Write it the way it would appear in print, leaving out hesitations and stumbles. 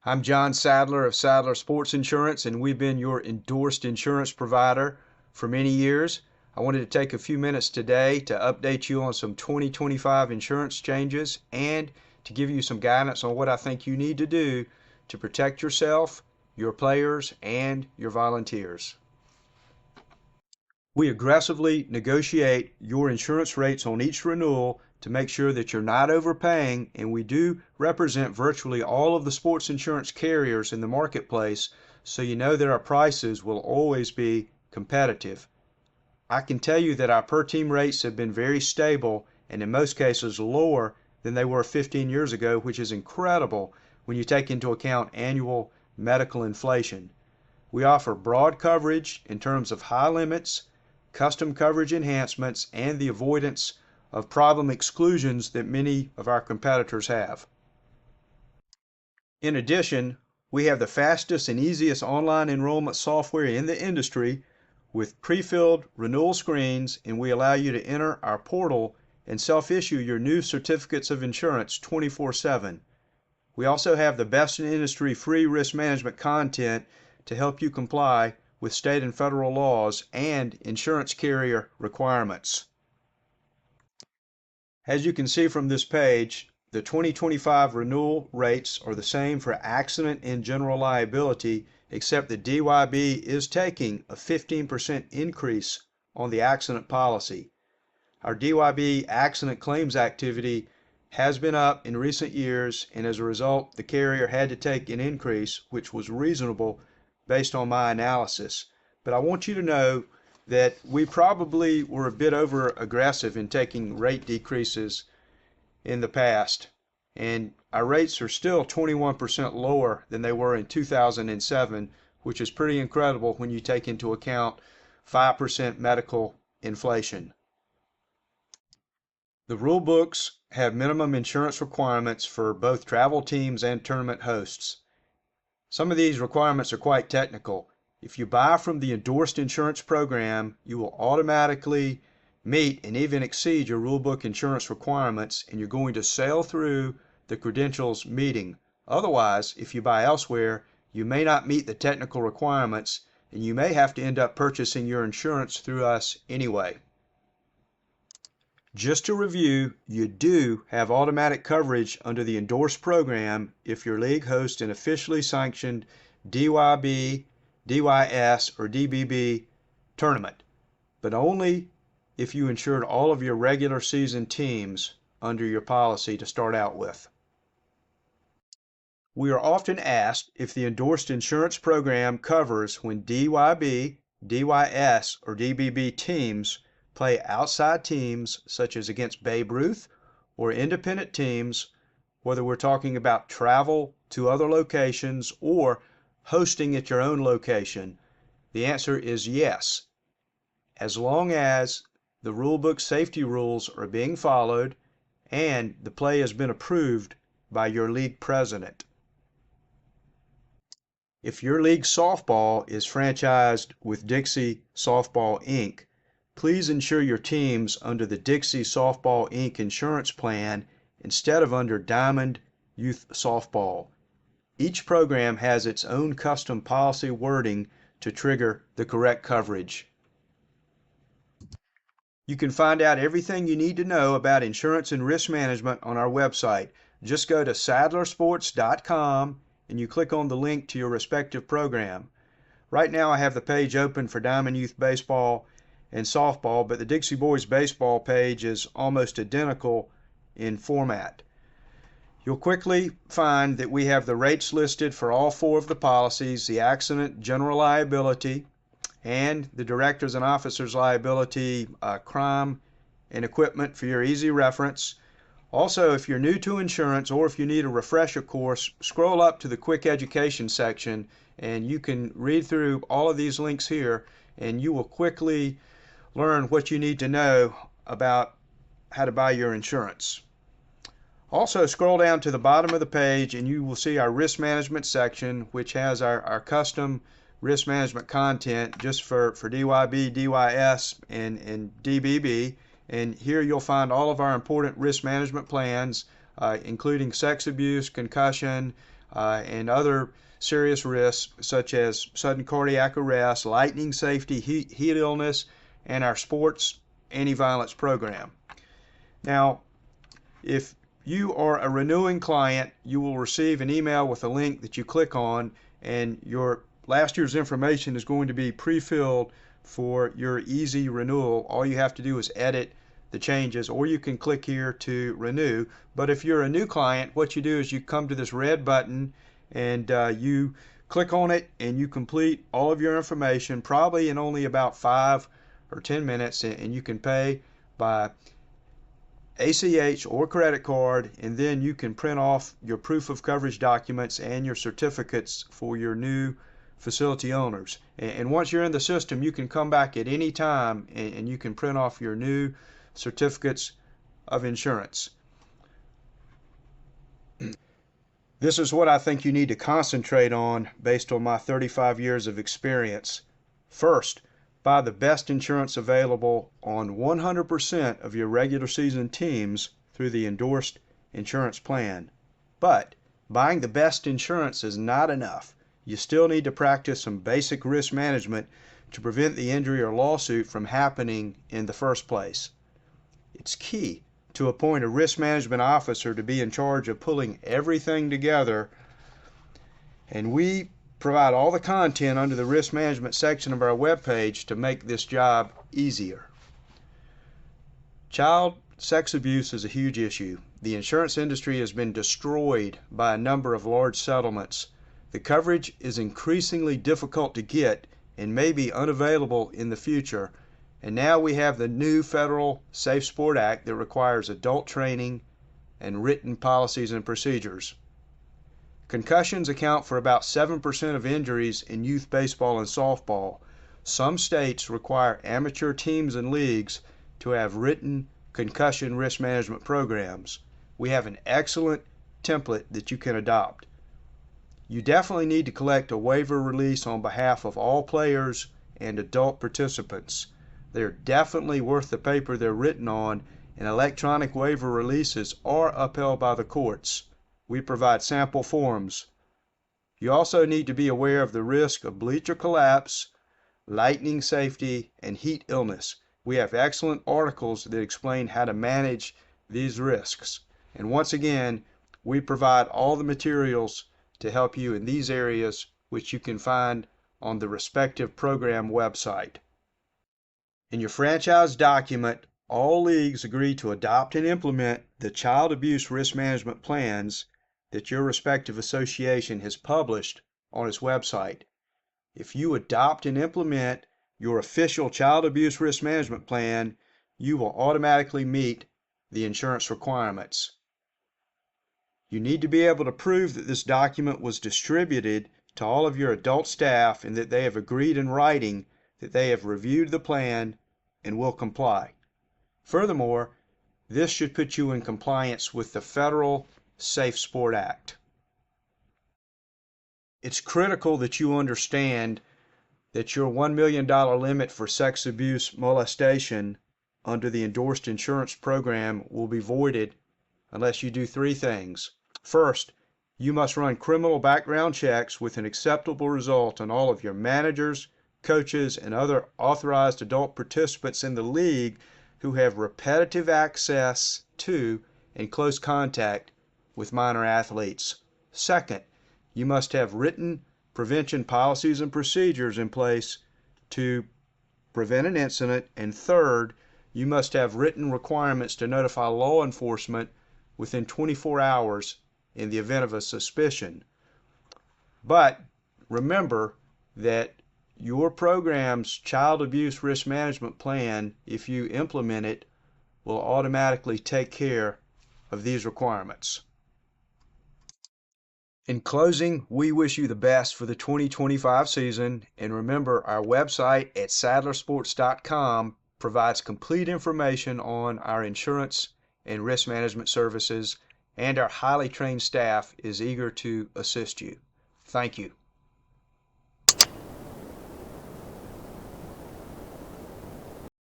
I'm John Sadler of Sadler Sports Insurance, and we've been your endorsed insurance provider for many years. I wanted to take a few minutes today to update you on some 2025 insurance changes and to give you some guidance on what I think you need to do to protect yourself, your players, and your volunteers. We aggressively negotiate your insurance rates on each renewal to make sure that you're not overpaying, and we do represent virtually all of the sports insurance carriers in the marketplace, so you know that our prices will always be competitive. I can tell you that our per team rates have been very stable and in most cases lower than they were 15 years ago, which is incredible when you take into account annual medical inflation. We offer broad coverage in terms of high limits, custom coverage enhancements, and the avoidance of problem exclusions that many of our competitors have. In addition, we have the fastest and easiest online enrollment software in the industry with pre-filled renewal screens, and we allow you to enter our portal and self-issue your new certificates of insurance 24/7. We also have the best in industry free risk management content to help you comply with state and federal laws and insurance carrier requirements. As you can see from this page, the 2025 renewal rates are the same for accident and general liability, except that DYB is taking a 15% increase on the accident policy. Our DYB accident claims activity has been up in recent years, and as a result, the carrier had to take an increase, which was reasonable based on my analysis. But I want you to know that we probably were a bit over aggressive in taking rate decreases in the past, and our rates are still 21% lower than they were in 2007, which is pretty incredible when you take into account 5% medical inflation. The rule books have minimum insurance requirements for both travel teams and tournament hosts. Some of these requirements are quite technical. If you buy from the endorsed insurance program, you will automatically meet and even exceed your rulebook insurance requirements, and you're going to sail through the credentials meeting. Otherwise, if you buy elsewhere, you may not meet the technical requirements, and you may have to end up purchasing your insurance through us anyway. Just to review, you do have automatic coverage under the endorsed program if your league hosts an officially sanctioned DYB, DYS, or DBB tournament, but only if you insured all of your regular season teams under your policy to start out with. We are often asked if the endorsed insurance program covers when DYB, DYS, or DBB teams play outside teams such as against Babe Ruth or independent teams, whether we're talking about travel to other locations or hosting at your own location. The answer is yes, as long as the rulebook safety rules are being followed and the play has been approved by your league president. If your league softball is franchised with Dixie Softball Inc., please insure your teams under the Dixie Softball Inc. insurance plan instead of under Diamond Youth Softball. Each program has its own custom policy wording to trigger the correct coverage. You can find out everything you need to know about insurance and risk management on our website. Just go to sadlersports.com and you click on the link to your respective program. Right now I have the page open for Diamond Youth Baseball and Softball, but the Dixie Boys Baseball page is almost identical in format. You'll quickly find that we have the rates listed for all four of the policies, the accident, general liability, and the directors and officers liability, crime and equipment for your easy reference. Also, if you're new to insurance or if you need a refresher course, scroll up to the quick education section and you can read through all of these links here, and you will quickly learn what you need to know about how to buy your insurance. Also, scroll down to the bottom of the page and you will see our risk management section, which has our custom risk management content just for DYB, DYS, and DBB. And here you'll find all of our important risk management plans, including sex abuse, concussion, and other serious risks such as sudden cardiac arrest, lightning safety, heat illness, and our sports anti-violence program. Now, if you are a renewing client, you will receive an email with a link that you click on, and your last year's information is going to be pre-filled for your easy renewal. All you have to do is edit the changes, or you can click here to renew. But if you're a new client, what you do is you come to this red button and you click on it, and you complete all of your information, probably in only about 5 or 10 minutes, and you can pay by ACH or credit card, and then you can print off your proof of coverage documents and your certificates for your new facility owners. And once you're in the system, you can come back at any time and you can print off your new certificates of insurance. This is what I think you need to concentrate on based on my 35 years of experience. First, buy the best insurance available on 100% of your regular season teams through the endorsed insurance plan. But buying the best insurance is not enough. You still need to practice some basic risk management to prevent the injury or lawsuit from happening in the first place. It's key to appoint a risk management officer to be in charge of pulling everything together, and we provide all the content under the risk management section of our webpage to make this job easier. Child sex abuse is a huge issue. The insurance industry has been destroyed by a number of large settlements. The coverage is increasingly difficult to get and may be unavailable in the future. And now we have the new federal Safe Sport Act that requires adult training and written policies and procedures. Concussions account for about 7% of injuries in youth baseball and softball. Some states require amateur teams and leagues to have written concussion risk management programs. We have an excellent template that you can adopt. You definitely need to collect a waiver release on behalf of all players and adult participants. They're definitely worth the paper they're written on, and electronic waiver releases are upheld by the courts. We provide sample forms. You also need to be aware of the risk of bleacher collapse, lightning safety, and heat illness. We have excellent articles that explain how to manage these risks. And once again, we provide all the materials to help you in these areas, which you can find on the respective program website. In your franchise document, all leagues agree to adopt and implement the child abuse risk management plans that your respective association has published on its website. If you adopt and implement your official child abuse risk management plan, you will automatically meet the insurance requirements. You need to be able to prove that this document was distributed to all of your adult staff and that they have agreed in writing that they have reviewed the plan and will comply. Furthermore, this should put you in compliance with the federal Safe Sport Act. It's critical that you understand that your $1 million limit for sex abuse molestation under the endorsed insurance program will be voided unless you do 3 things. First, you must run criminal background checks with an acceptable result on all of your managers, coaches, and other authorized adult participants in the league who have repetitive access to and close contact with minor athletes. Second, you must have written prevention policies and procedures in place to prevent an incident. And third, you must have written requirements to notify law enforcement within 24 hours in the event of a suspicion. But remember that your program's child abuse risk management plan, if you implement it, will automatically take care of these requirements. In closing, we wish you the best for the 2025 season, and remember, our website at sadlersports.com provides complete information on our insurance and risk management services, and our highly trained staff is eager to assist you. Thank you.